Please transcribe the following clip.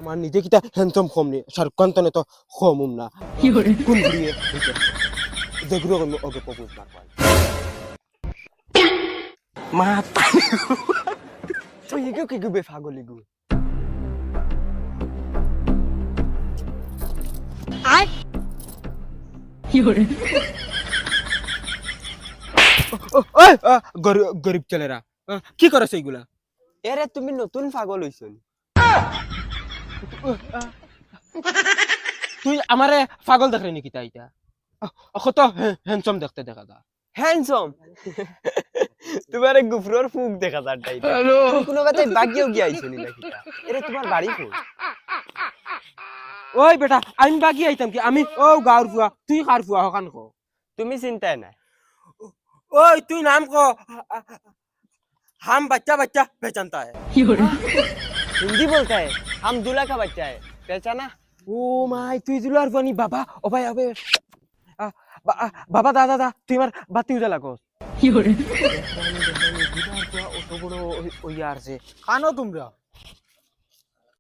আমার নিজে কিটা হ্যান্ডসাম কম নি শাহরুখ খান তো কমুম না কোন ঘুরিয়ে যেগুলো ওকে প্রপোজ না পাই মাথা তুই এগো কি গুবে পাগল এগো আয় কি হরে ওই গরিব ছেলেরা কি করে সেইগুলা এরে তুমি নতুন পাগল হইছন তুই আমারে পাগল দেখলি নাকি তাইটা কত হ্যান্ডসাম দেখতে দেখা দা হ্যান্ডসাম তোমার গুফরর ফুক দেখা যার তাই কোনো কথাই বাগিও গিয়া আইছনি নাকি এরে তোমার বাড়ি কই ওই বেটা আমি বাকি আইতাম কি আমি ও গাঁর ফুয়া তুই কার ফুয়া হকান কো তুমি চিন্তায় না ওই তুই নাম কো हम बच्चा बच्चा पहचानता है কি হরে हिंदी बोलता है हम दूल्हा का बच्चा है पहचाना ओ माय তুই দুলার বনি বাবা ও ভাই আবে বাবা দাদা দা তুই আমার বাতি উজালা কস কি হরে অত বড় ওই আর যে কানো তোমরা